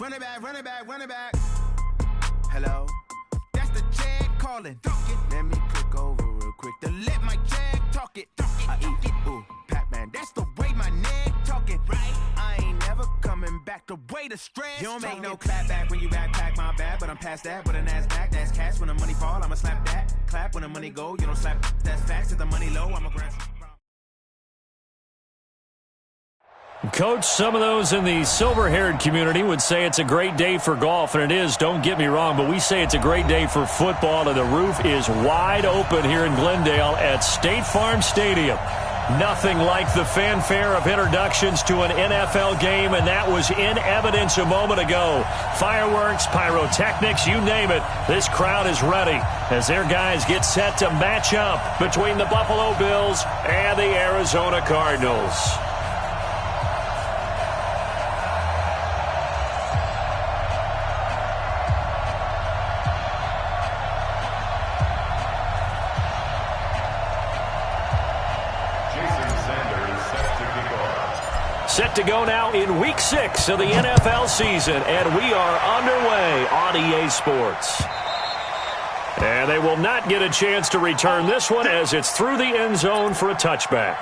Run it back, run it back, run it back. Hello? That's the jag calling. Let me click over real quick to let my jag talk it. I eat, ooh, Pac-Man. That's the way my neck talking. Right? I ain't never coming back the way the stress. You don't make no clap back when you backpack my bad, but I'm past that. But a NASDAQ, that's cash. When the money fall, I'ma slap that. Clap when the money go, you don't slap. That's facts. If the money low, I'ma grab. Coach, some of those in the silver-haired community would say it's a great day for golf, and it is, don't get me wrong, but we say it's a great day for football, and the roof is wide open here in Glendale at State Farm Stadium. Nothing like the fanfare of introductions to an NFL game, and that was in evidence a moment ago. Fireworks, pyrotechnics, you name it, this crowd is ready as their guys get set to match up between the Buffalo Bills and the Arizona Cardinals. Set to go now in Week 6 of the NFL season, and we are underway on EA Sports. And they will not get a chance to return this one as it's through the end zone for a touchback.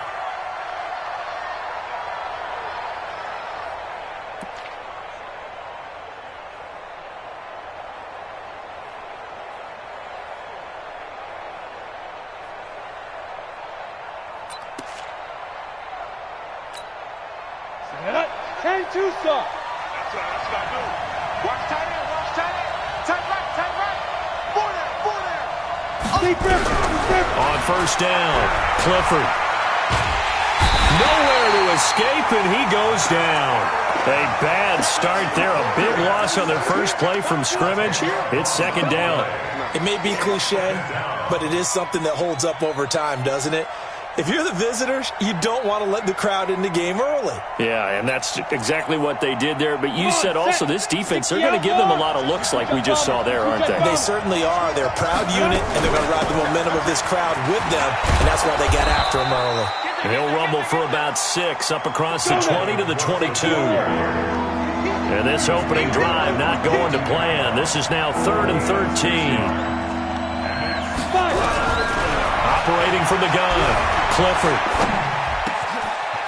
On first down, Clifford. Nowhere to escape, and he goes down. A bad start there, a big loss on their first play from scrimmage. It's second down. It may be cliche, but it is something that holds up over time, doesn't it? If you're the visitors, you don't want to let the crowd in the game early. Yeah, and that's exactly what they did there. But you said also this defense, they're going to give them a lot of looks like we just saw there, aren't they? They certainly are. They're a proud unit, and they're going to ride the momentum of this crowd with them, and that's why they got after them early. He'll rumble for about 6 up across the 20 to the 22. And this opening drive not going to plan. This is now 3rd and 13. Operating from the gun. Clifford.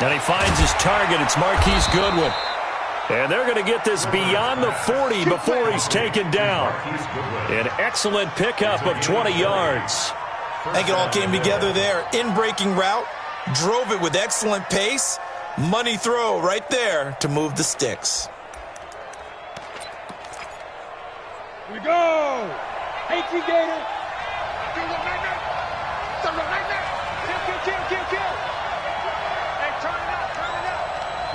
And he finds his target. It's Marquise Goodwin. And they're going to get this beyond the 40 before he's taken down. An excellent pickup of 20 yards. I think it all came together there. In-breaking route. Drove it with excellent pace. Money throw right there to move the sticks. Here we go. 18 Gator. Kill. Hey, turn it up.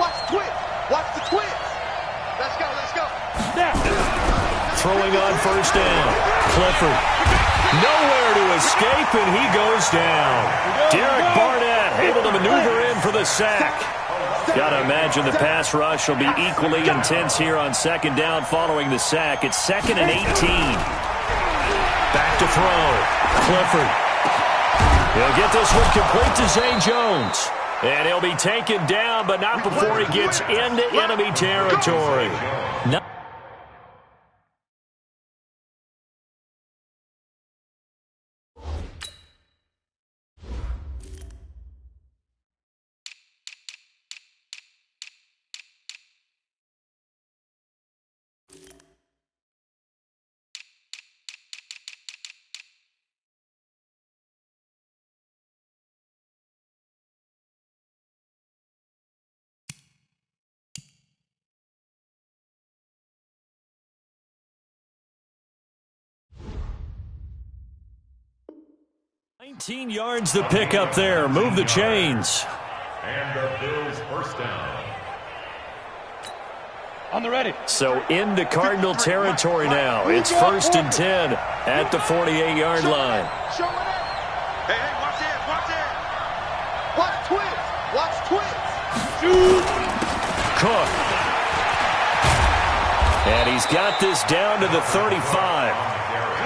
Watch the twist. Let's go. Throwing on first down. Clifford. Nowhere to escape, and he goes down. Derek Barnett able to maneuver in for the sack. Got to imagine the pass rush will be equally intense here on second down following the sack. It's 2nd and 18. Back to throw. Clifford. He'll get this one complete to Zay Jones. And he'll be taken down, but not before he gets into enemy territory. No. 19 yards to pick up there. Move the chains. And the Bills first down. On the ready. So into Cardinal territory now. It's 1st and 10 at the 48-yard line. Hey, watch it. Watch twist. Cook. And he's got this down to the 35.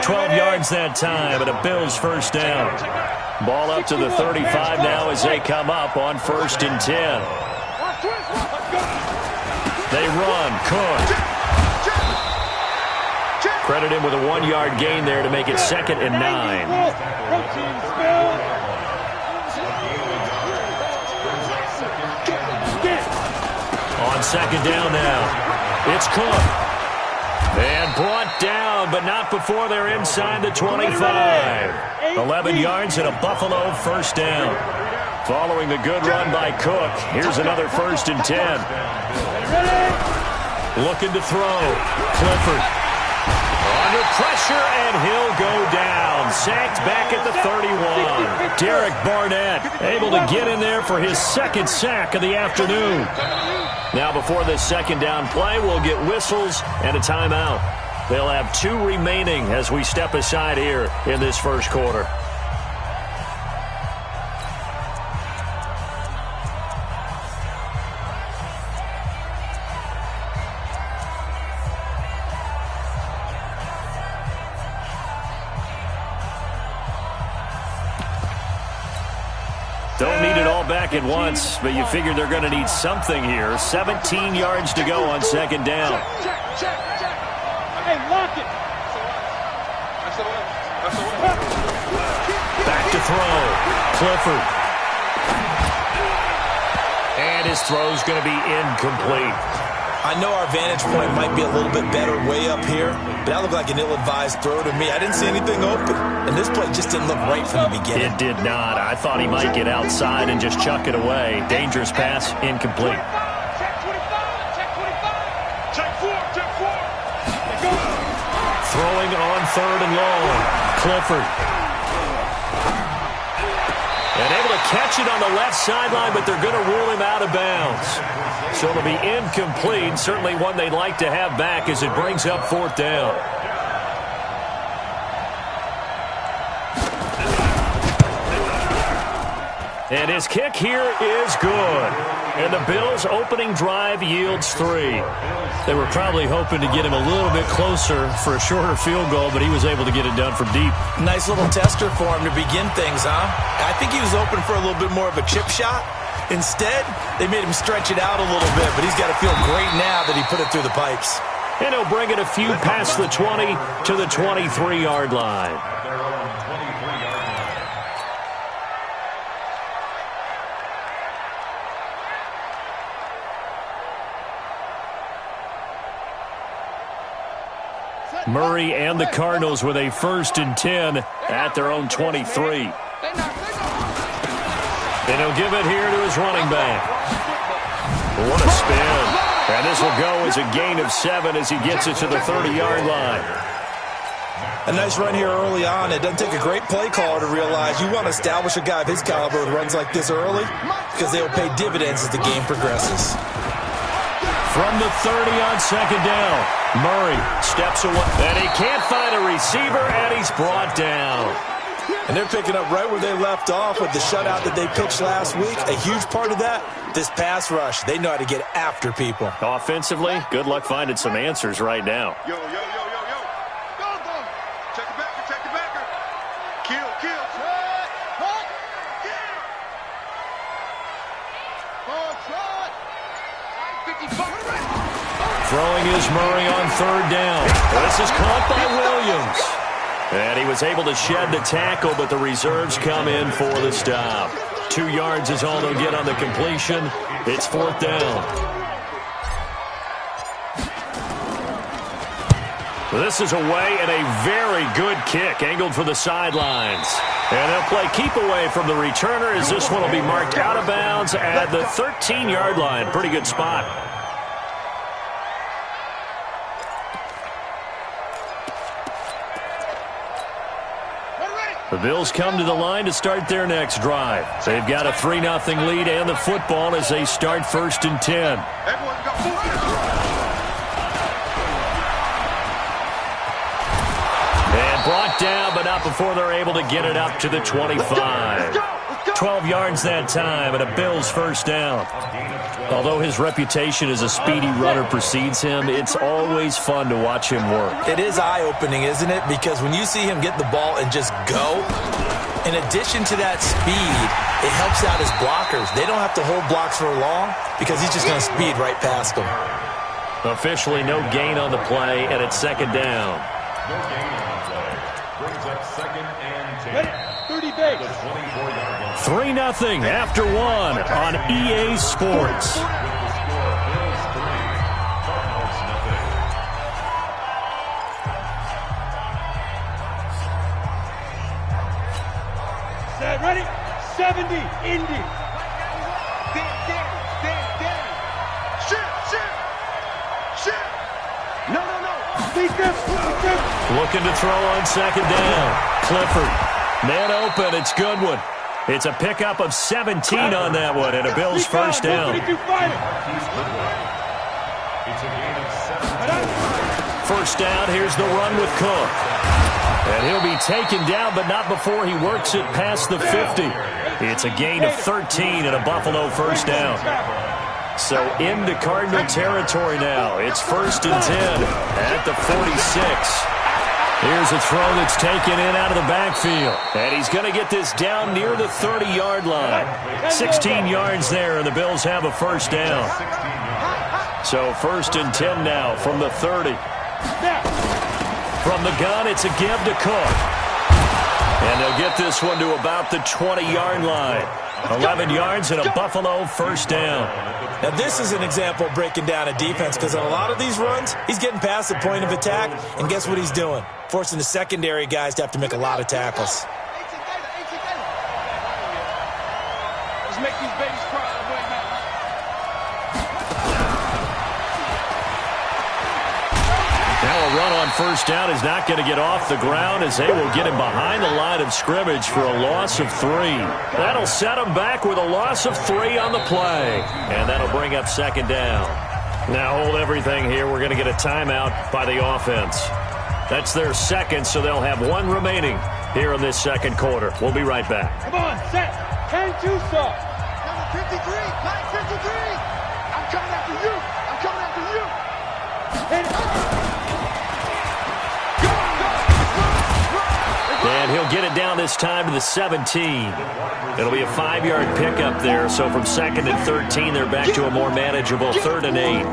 12 yards that time, and a Bills first down. Ball up to the 35 now as they come up on 1st and 10. They run. Cook. Credit him with a 1-yard gain there to make it 2nd and 9. On 2nd down now, it's Cook. And brought down, but not before they're inside the 25. 11 yards and a Buffalo first down. Following the good run by Cook, here's another 1st and 10. Looking to throw. Clifford. Under pressure, and he'll go down. Sacked back at the 31. Derek Barnett able to get in there for his 2nd sack of the afternoon. Now before this 2nd down play, we'll get whistles and a timeout. They'll have 2 remaining as we step aside here in this first quarter. Don't need it all back at once, but you figure they're going to need something here. 17 yards to go on 2nd down. Hey, lock it. Back to throw. Clifford. And his throw's going to be incomplete. I know our vantage point might be a little bit better way up here, but that looked like an ill-advised throw to me. I didn't see anything open, and this play just didn't look right from the beginning. It did not. I thought he might get outside and just chuck it away. Dangerous pass, incomplete. Throwing on 3rd and long. Clifford. And able to catch it on the left sideline, but they're going to rule him out of bounds. So it'll be incomplete. Certainly one they'd like to have back as it brings up 4th down. And his kick here is good. And the Bills' opening drive yields 3. They were probably hoping to get him a little bit closer for a shorter field goal, but he was able to get it done from deep. Nice little tester for him to begin things, huh? I think he was open for a little bit more of a chip shot. Instead, they made him stretch it out a little bit, but he's got to feel great now that he put it through the pipes. And he'll bring it a few past the 20 to the 23-yard line. Murray and the Cardinals with a 1st and 10 at their own 23. And he'll give it here to his running back. What a spin. And this will go as a gain of 7 as he gets it to the 30-yard line. A nice run here early on. It doesn't take a great play caller to realize you want to establish a guy of his caliber with runs like this early because they will pay dividends as the game progresses. From the 30 on 2nd down, Murray steps away. And he can't find a receiver, and he's brought down. And they're picking up right where they left off with the shutout that they pitched last week. A huge part of that, this pass rush. They know how to get after people. Offensively, good luck finding some answers right now. Yo. Go. Check the backer. Kill. Throwing is Murray on 3rd down. This is caught by Williams. And he was able to shed the tackle, but the reserves come in for the stop. 2 yards is all they'll get on the completion. It's 4th down. This is away and a very good kick angled for the sidelines. And they'll play keep away from the returner as this one will be marked out of bounds at the 13-yard line. Pretty good spot. The Bills come to the line to start their next drive. They've got a 3-0 lead and the football as they start 1st and 10. And brought down, but not before they're able to get it up to the 25. 12 yards that time and a Bills first down. Although his reputation as a speedy runner precedes him, it's always fun to watch him work. It is eye-opening, isn't it? Because when you see him get the ball and just go, in addition to that speed, it helps out his blockers. They don't have to hold blocks for long because he's just going to speed right past them. Officially no gain on the play, and it's 2nd down. No gain on the play. Brings up 2nd and 10. Ready? 30 base. The 24-yard line. 3-0 after 1 on EA Sports. With the score, Bills 3, Cardinals nothing. Set, ready? 70, Indy. Shit. No. Beat them. Looking to throw on 2nd down. Clifford. Man open. It's Goodwin. It's a pickup of 17 on that one, and a Bills first down. It's a gain of 7. First down, here's the run with Cook. And he'll be taken down, but not before he works it past the 50. It's a gain of 13 and a Buffalo first down. So into Cardinal territory now. It's 1st and 10 at the 46. Here's a throw that's taken in out of the backfield. And he's going to get this down near the 30-yard line. 16 yards there, and the Bills have a first down. So 1st and 10 now from the 30. From the gun, it's a give to Cook. And they'll get this one to about the 20-yard line. 11 yards and a Buffalo first down. Now, this is an example of breaking down a defense, because on a lot of these runs, he's getting past the point of attack, and guess what he's doing? Forcing the secondary guys to have to make a lot of tackles. Let's make these babies cry. Now a run on first down is not going to get off the ground, as they will get him behind the line of scrimmage for a loss of 3. That'll set him back with a loss of 3 on the play. And that'll bring up 2nd down. Now hold everything here. We're going to get a timeout by the offense. That's their 2nd, so they'll have 1 remaining here in this 2nd quarter. We'll be right back. Come on, set. 10-2, sir. Number 53, line 53. I'm coming after you. And he'll get it down this time to the 17. It'll be a 5-yard pickup there. So from 2nd and 13, they're back to a more manageable 3rd and 8.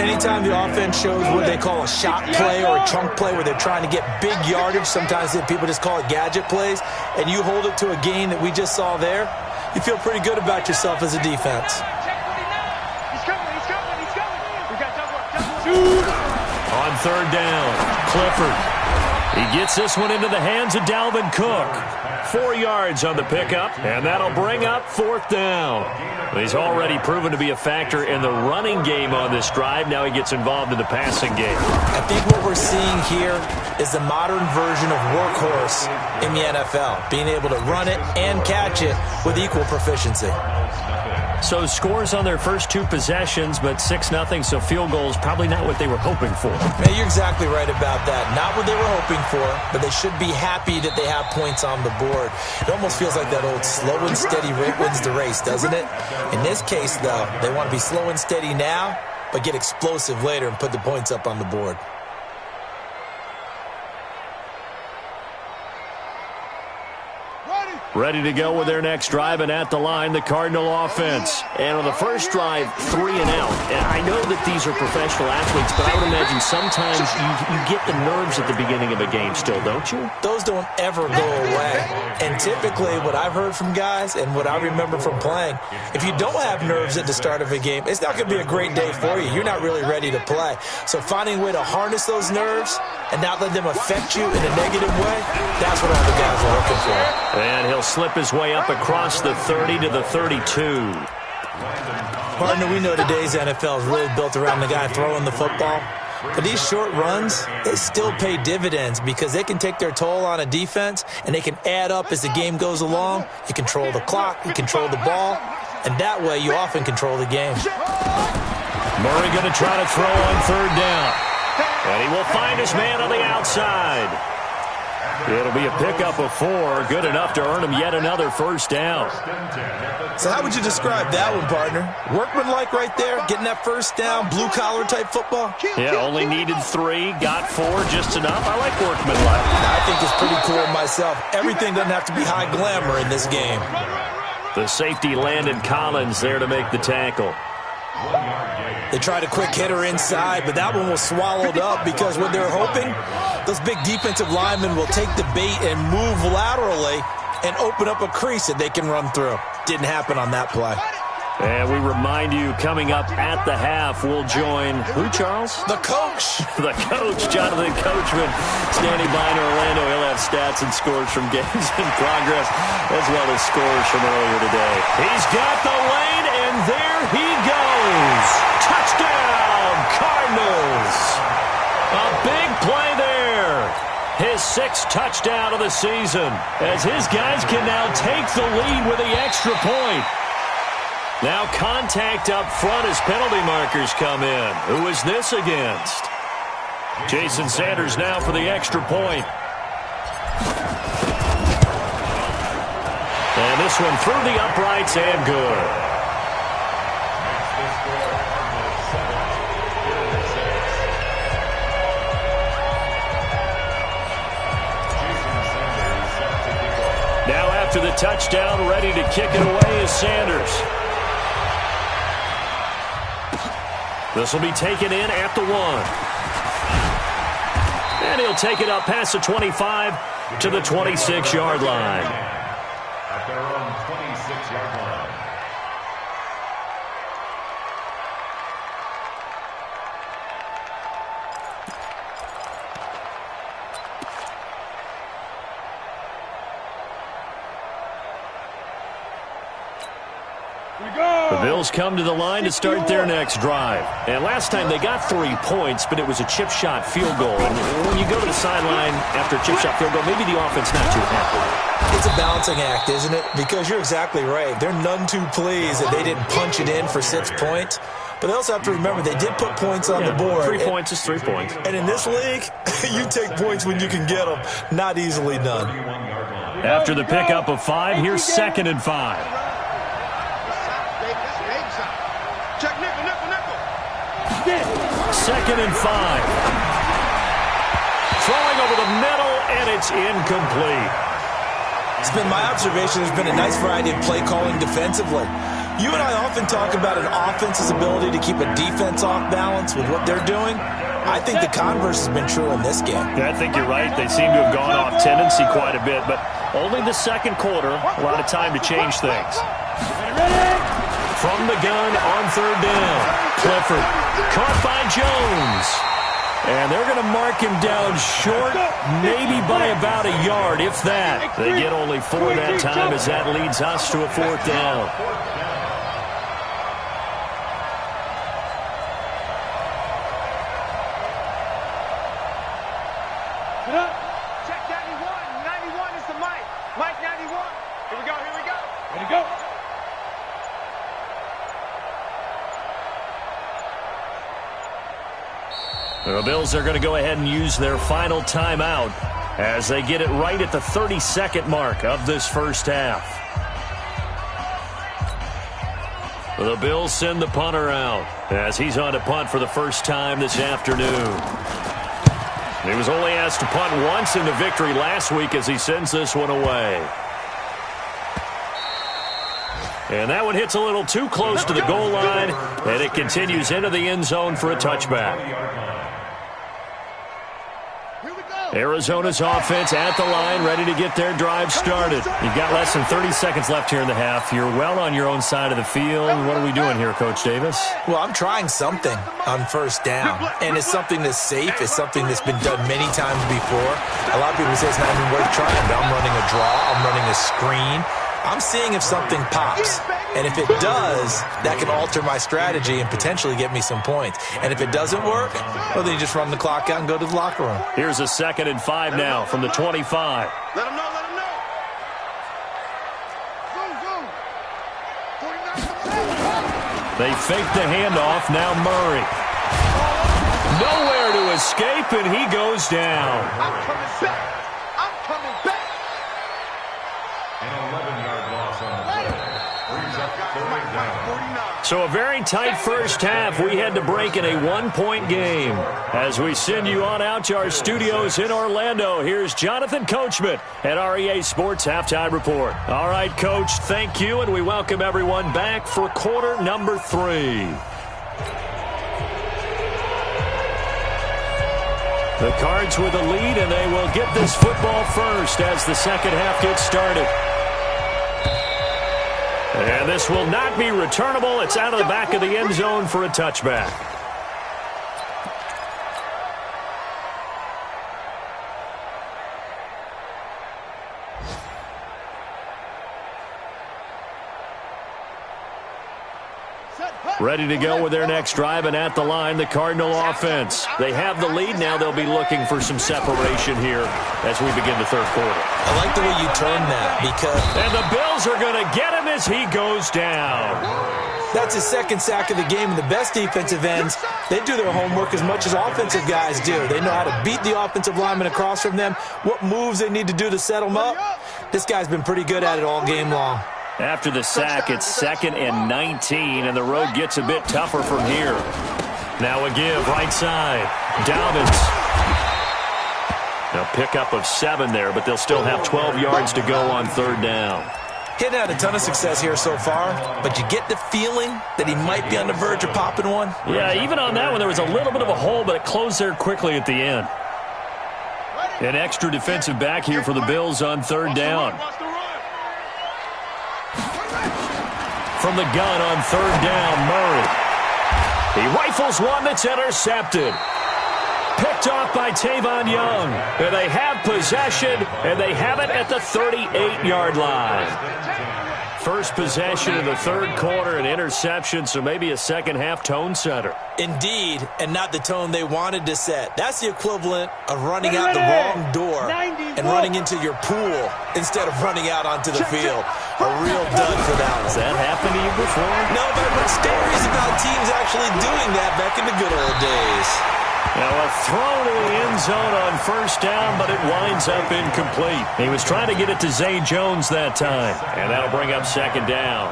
Anytime the offense shows what they call a shot play or a chunk play where they're trying to get big yardage, sometimes people just call it gadget plays, and you hold it to a gain that we just saw there, you feel pretty good about yourself as a defense. He's coming. We got double. On 3rd down, Clifford. He gets this one into the hands of Dalvin Cook. 4 yards on the pickup, and that'll bring up 4th down. He's already proven to be a factor in the running game on this drive. Now he gets involved in the passing game. I think what we're seeing here is the modern version of workhorse in the NFL, being able to run it and catch it with equal proficiency. So scores on their first 2 possessions, but 6-0, so field goals probably not what they were hoping for. Man, you're exactly right about that. Not what they were hoping for, but they should be happy that they have points on the board. It almost feels like that old slow and steady wins the race, doesn't it? In this case, though, they want to be slow and steady now, but get explosive later and put the points up on the board. Ready to go with their next drive, and at the line, the Cardinal offense. And on the first drive, 3 and out. And I know that these are professional athletes, but I would imagine sometimes you get the nerves at the beginning of a game still, don't you? Those don't ever go away. And typically, what I've heard from guys and what I remember from playing, if you don't have nerves at the start of a game, it's not going to be a great day for you. You're not really ready to play. So finding a way to harness those nerves and not let them affect you in a negative way, that's what all the guys are looking for. And he'll slip his way up across the 30 to the 32. Partner, we know today's NFL is really built around the guy throwing the football. But these short runs, they still pay dividends because they can take their toll on a defense and they can add up as the game goes along. You control the clock, you control the ball, and that way you often control the game. Murray going to try to throw on 3rd down. And he will find his man on the outside. It'll be a pickup of 4, good enough to earn him yet another first down. So how would you describe that one, partner? Workmanlike right there, getting that first down, blue-collar type football? Yeah, only needed 3, got 4, just enough. I like workmanlike. I think it's pretty cool myself. Everything doesn't have to be high glamour in this game. The safety, Landon Collins, there to make the tackle. They tried a quick hitter inside, but that one was swallowed up because what they're hoping, those big defensive linemen will take the bait and move laterally and open up a crease that they can run through. Didn't happen on that play. And we remind you, coming up at the half, we'll join who, Charles? The coach. The coach, Jonathan Coachman, standing by in Orlando. He'll have stats and scores from games in progress, as well as scores from earlier today. He's got the lane, and there he goes. Touchdown, Cardinals. A big play there. His 6th touchdown of the season, as his guys can now take the lead with the extra point. Now contact up front as penalty markers come in. Who is this against? Jason Sanders now for the extra point. And this one through the uprights and good. Now after the touchdown, ready to kick it away is Sanders. This will be taken in at the 1. And he'll take it up past the 25 to the 26-yard line. At their own 26-yard line. The Bills come to the line to start their next drive. And last time they got 3 points, but it was a chip shot field goal. And when you go to the sideline after a chip shot field goal, maybe the offense not too happy. It's a balancing act, isn't it? Because you're exactly right. They're none too pleased that they didn't punch it in for 6 points. But they also have to remember they did put points on the board. 3 points is 3 points. And in this league, you take points when you can get them. Not easily done. After the pickup of 5, here's 2nd and 5. Check nickel. 2nd and 5. Throwing over the middle, and it's incomplete. It's been my observation there's been a nice variety of play calling defensively. You and I often talk about an offense's ability to keep a defense off balance with what they're doing. I think the converse has been true in this game. Yeah, I think you're right. They seem to have gone off tendency quite a bit, but only the second quarter, a lot of time to change things. From the gun on 3rd down. Clifford caught by Jones. And they're going to mark him down short, maybe by about a yard, if that. They get only 4 that time as that leads us to a 4th down. Check 91. 91 is the mic. Mike 91. Here we go. Ready to go. The Bills are going to go ahead and use their final timeout as they get it right at the 32nd mark of this first half. The Bills send the punter out as he's on to punt for the first time this afternoon. He was only asked to punt once in the victory last week as he sends this one away. And that one hits a little too close to the goal line, and it continues into the end zone for a touchback. Arizona's offense at the line, ready to get their drive started. You've got less than 30 seconds left here in the half. You're well on your own side of the field. What are we doing here, Coach Davis? Well, I'm trying something on 1st down, and it's something that's safe. It's something that's been done many times before. A lot of people say it's not even worth trying, but I'm running a draw. I'm running a screen. I'm seeing if something pops. And if it does, that can alter my strategy and potentially get me some points. And if it doesn't work, well, then you just run the clock out and go to the locker room. Here's a 2nd and 5 now from the 25. Let him know. They fake the handoff. Now Murray. Nowhere to escape, and he goes down. I'm coming back. An 11-yard loss on the play. Brings up 3rd down. So a very tight first half. We had to break in a 1-point game. As we send you on out to our studios in Orlando, here's Jonathan Coachman at REA Sports Halftime Report. All right, Coach, thank you, and we welcome everyone back for quarter number 3. The Cards with the lead, and they will get this football first as the second half gets started. And this will not be returnable. It's out of the back of the end zone for a touchback. Ready to go with their next drive, and at the line, the Cardinal offense. They have the lead. Now they'll be looking for some separation here as we begin the third quarter. I like the way you turn that because... And the Bills are going to get him as he goes down. That's his second sack of the game, and the best defensive ends, they do their homework as much as offensive guys do. They know how to beat the offensive lineman across from them, what moves they need to do to set them up. This guy's been pretty good at it all game long. After the sack, it's 2nd and 19, and the road gets a bit tougher from here. Now a give, right side. Dalvins. Now pickup of 7 there, but they'll still have 12 yards to go on third down. He's had a ton of success here so far, but you get the feeling that he might be on the verge of popping one. Yeah, even on that one, there was a little bit of a hole, but it closed there quickly at the end. An extra defensive back here for the Bills on third down. From the gun on third down, Murray. He rifles one that's intercepted. Picked off by Tavon Young. And they have possession, and they have it at the 38-yard line. First possession in the third quarter, an interception, so maybe a second-half tone setter. Indeed, and not the tone they wanted to set. That's the equivalent of running out the wrong door and running into your pool instead of running out onto the field. A real dud for that one. Has that happened to you before? No, but I've heard stories about teams actually doing that back in the good old days. Now a throw to the end zone on first down, but it winds up incomplete. He was trying to get it to Zay Jones that time, and that'll bring up second down.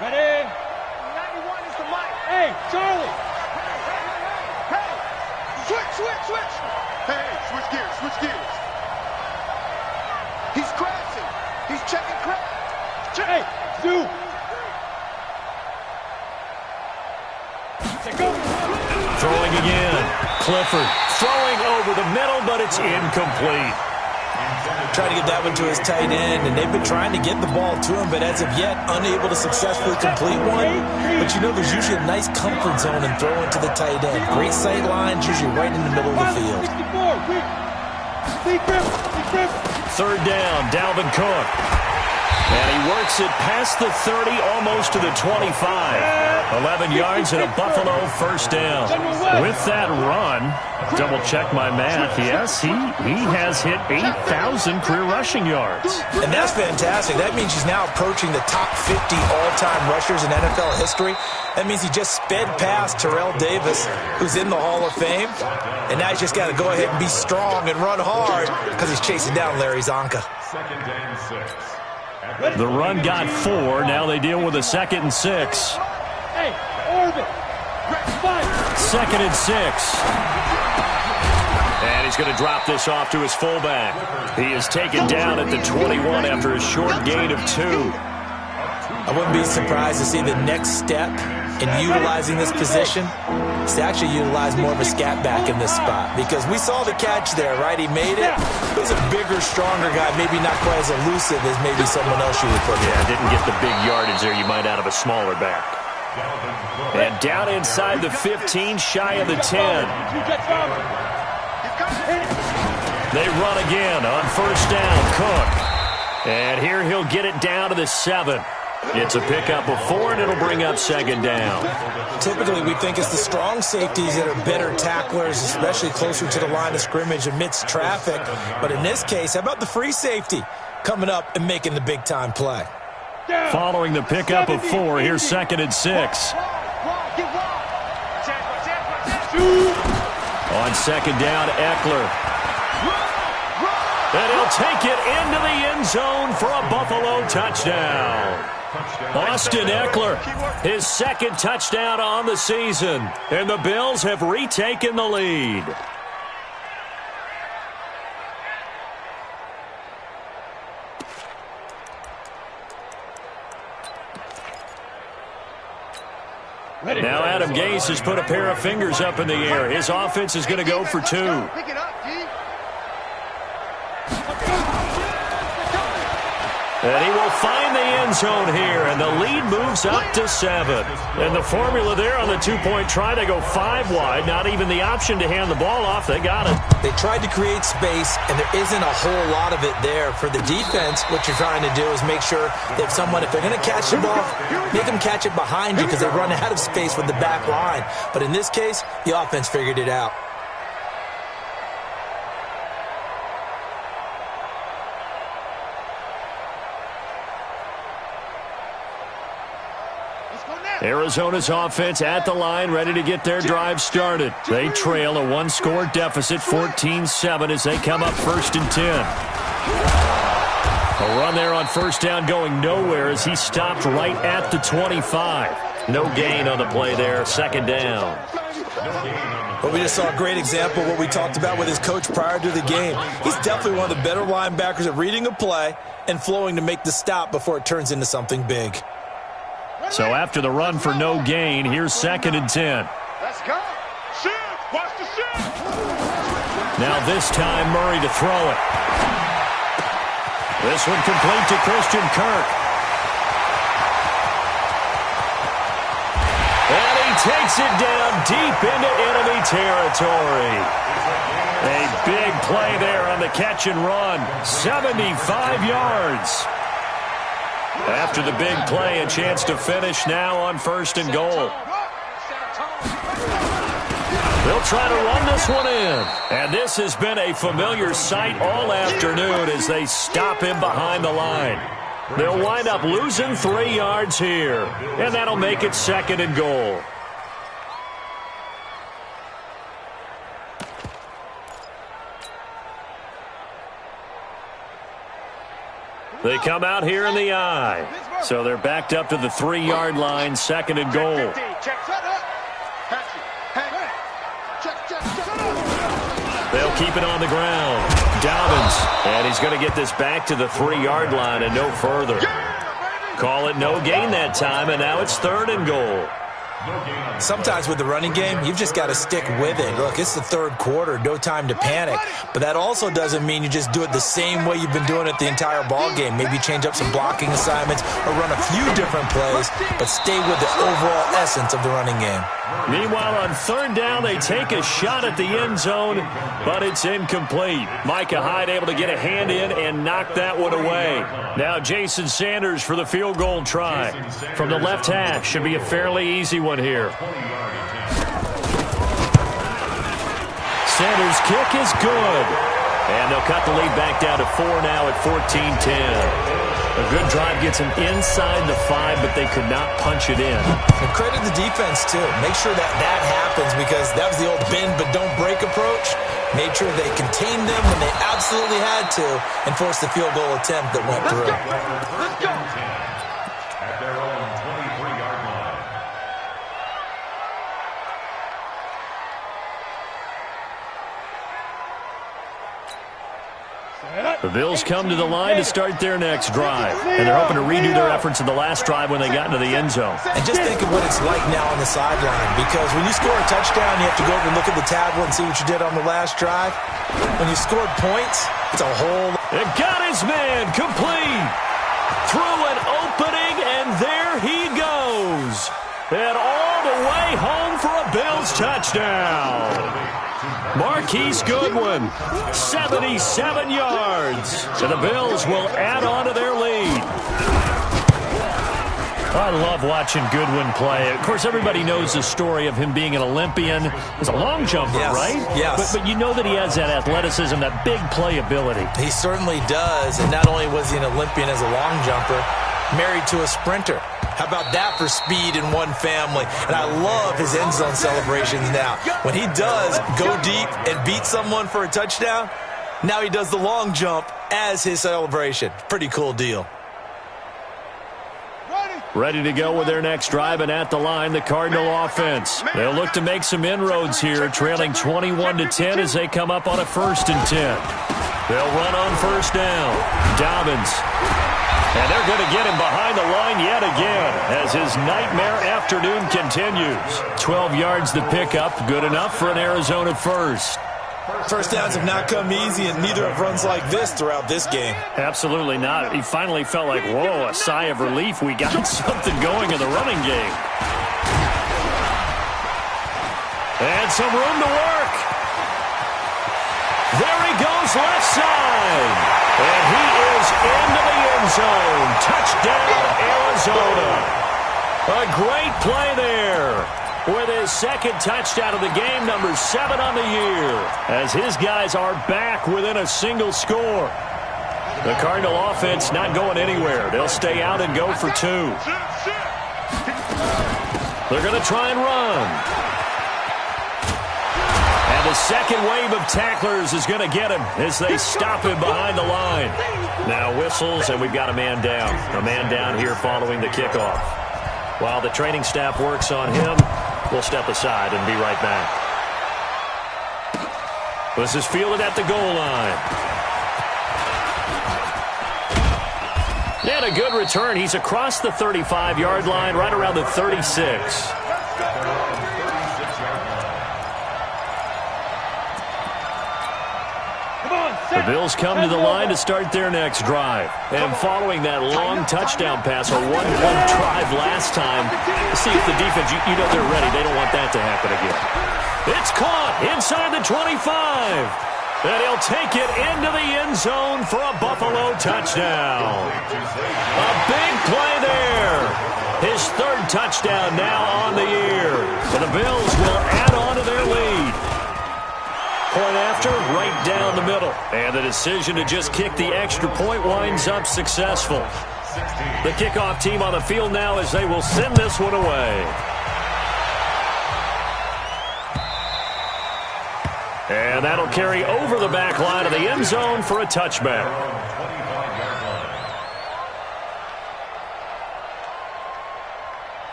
Ready? 91 is the mic. Hey, Charlie. Hey. Switch. Hey, switch gears. He's crashing. He's checking crash. Hey, Zoo. Go. Throwing again. Clifford throwing over the middle, but it's incomplete. Trying to get that one to his tight end, and they've been trying to get the ball to him, but as of yet, unable to successfully complete one. But you know there's usually a nice comfort zone in throwing to the tight end. Great sight lines, usually right in the middle of the field. Third down, Dalvin Cook. And he works it past the 30, almost to the 25. 11 yards and a Buffalo first down. With that run, double check my math, yes, he has hit 8,000 career rushing yards. And that's fantastic. That means he's now approaching the top 50 all-time rushers in NFL history. That means he just sped past Terrell Davis, who's in the Hall of Fame. And now he's just got to go ahead and be strong and run hard because he's chasing down Larry Zonka. 2nd and 6. The run got 4. Now they deal with a 2nd and 6. Hey, orbit. 2nd and 6. And he's going to drop this off to his fullback. He is taken down at the 21 after a short gain of 2. I wouldn't be surprised to see the next step in utilizing this position is to actually utilize more of a scat back in this spot, because we saw the catch there, right? He made it. He was a bigger, stronger guy, maybe not quite as elusive as maybe someone else you would put in. Yeah, didn't get the big yardage there you might out of a smaller back. And down inside the 15, shy of the 10. They run again on first down, Cook. And here he'll get it down to the 7. It's a pickup of 4, and it'll bring up second down. Typically, we think it's the strong safeties that are better tacklers, especially closer to the line of scrimmage amidst traffic. But in this case, how about the free safety coming up and making the big-time play? Following the pickup of 4, here's 2nd and 6. On second down, Eckler. And he'll take it into the end zone for a Buffalo touchdown. Austin Eckler, his 2nd touchdown on the season. And the Bills have retaken the lead. Now Adam Gase has put a pair of fingers up in the air. His offense is going to go for 2. Pick it up, G. And he will find the end zone here, and the lead moves up to 7. And the formula there on the 2-point try, they go 5 wide. Not even the option to hand the ball off. They got it. They tried to create space, and there isn't a whole lot of it there. For the defense, what you're trying to do is make sure that if they're going to catch the ball, make them catch it behind you because they run out of space with the back line. But in this case, the offense figured it out. Arizona's offense at the line, ready to get their drive started. They trail a 1-score deficit, 14-7, as they come up 1st and 10. A run there on first down going nowhere as he stopped right at the 25. No gain on the play there, 2nd down. But we just saw a great example of what we talked about with his coach prior to the game. He's definitely one of the better linebackers at reading a play and flowing to make the stop before it turns into something big. So after the run for no gain, here's 2nd and 10. Let's go. Shoot. Watch the shoot. Now this time Murray to throw it. This one complete to Christian Kirk. And he takes it down deep into enemy territory. A big play there on the catch and run. 75 yards. After the big play, a chance to finish now on 1st and goal. They'll try to run this one in. And this has been a familiar sight all afternoon as they stop him behind the line. They'll wind up losing 3 yards here. And that'll make it 2nd and goal. They come out here in the eye. So they're backed up to the 3-yard line, 2nd and goal. They'll keep it on the ground. Dobbins, and he's going to get this back to the 3-yard line and no further. Call it no gain that time, and now it's 3rd and goal. Sometimes with the running game, you've just got to stick with it. Look, it's the 3rd quarter, no time to panic. But that also doesn't mean you just do it the same way you've been doing it the entire ball game. Maybe change up some blocking assignments or run a few different plays, but stay with the overall essence of the running game. Meanwhile, on 3rd down, they take a shot at the end zone, but it's incomplete. Micah Hyde able to get a hand in and knock that one away. Now Jason Sanders for the field goal try. From the left hash, should be a fairly easy one here. Sanders' kick is good. And they'll cut the lead back down to 4 now at 14-10. A good drive gets them inside the 5, but they could not punch it in. And credit the defense, too. Make sure that happens because that was the old bend but don't break approach. Made sure they contained them when they absolutely had to and forced the field goal attempt that went through. Let's go. At their own 23-yard line. The Bills come to the line to start their next drive. And they're hoping to redo their efforts in the last drive when they got into the end zone. And just think of what it's like now on the sideline, because when you score a touchdown, you have to go over and look at the tablet and see what you did on the last drive. When you scored points, it's a whole... It got his man complete. Through an opening, and there he goes. And all the way home for a Bills touchdown. Marquise Goodwin, 77 yards. And the Bills will add on to their lead. I love watching Goodwin play. Of course, everybody knows the story of him being an Olympian. He's a long jumper, yes, right? Yes. But you know that he has that athleticism, that big playability. He certainly does. And not only was he an Olympian as a long jumper, married to a sprinter. How about that for speed in one family? And I love his end zone celebrations now. When he does go deep and beat someone for a touchdown, now he does the long jump as his celebration. Pretty cool deal. Ready to go with their next drive, and at the line, the Cardinal offense. They'll look to make some inroads here, trailing 21-10 as they come up on a 1st and 10. They'll run on 1st down. Dobbins. And they're going to get him behind the line yet again as his nightmare afternoon continues. 12 yards to pick up, good enough for an Arizona first. First downs have not come easy, and neither have runs like this throughout this game. Absolutely not. He finally felt like, whoa, a sigh of relief. We got something going in the running game. And some room to work. There he goes, left side. And he is into the end zone. Touchdown, Arizona. A great play there. With his second touchdown of the game, number 7 on the year. As his guys are back within a single score. The Cardinal offense not going anywhere. They'll stay out and go for 2. They're going to try and run. The second wave of tacklers is going to get him as they stop him behind the line. Now whistles, and we've got a man down. A man down here following the kickoff. While the training staff works on him, we'll step aside and be right back. This is fielded at the goal line. And a good return. He's across the 35-yard line, right around the 36. The Bills come to the line to start their next drive. And following that long touchdown pass, a one-run drive last time, see if the defense, you know they're ready. They don't want that to happen again. It's caught inside the 25. And he'll take it into the end zone for a Buffalo touchdown. A big play there. His third touchdown now on the year. And the Bills will add on to their lead. Point after, right down the middle. And the decision to just kick the extra point winds up successful. The kickoff team on the field now as they will send this one away. And that'll carry over the back line of the end zone for a touchback.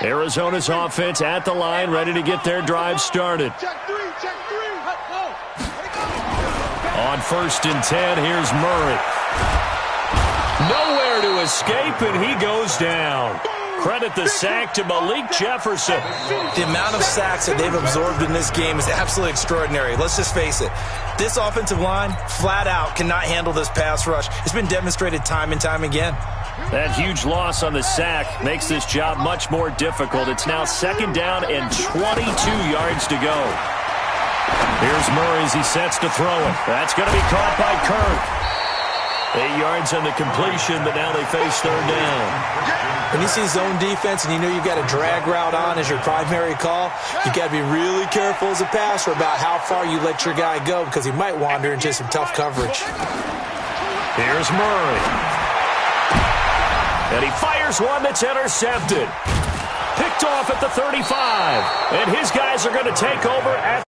Arizona's offense at the line, ready to get their drive started. On 1st and 10, here's Murray. Nowhere to escape, and he goes down. Credit the sack to Malik Jefferson. The amount of sacks that they've absorbed in this game is absolutely extraordinary. Let's just face it. This offensive line, flat out, cannot handle this pass rush. It's been demonstrated time and time again. That huge loss on the sack makes this job much more difficult. It's now 2nd down and 22 yards to go. Here's Murray as he sets to throw it. That's going to be caught by Kirk. 8 yards on the completion, but now they face 3rd down. When you see zone defense and you know you've got a drag route on as your primary call, you've got to be really careful as a passer about how far you let your guy go because he might wander into some tough coverage. Here's Murray. And he fires one that's intercepted. Picked off at the 35. And his guys are going to take over at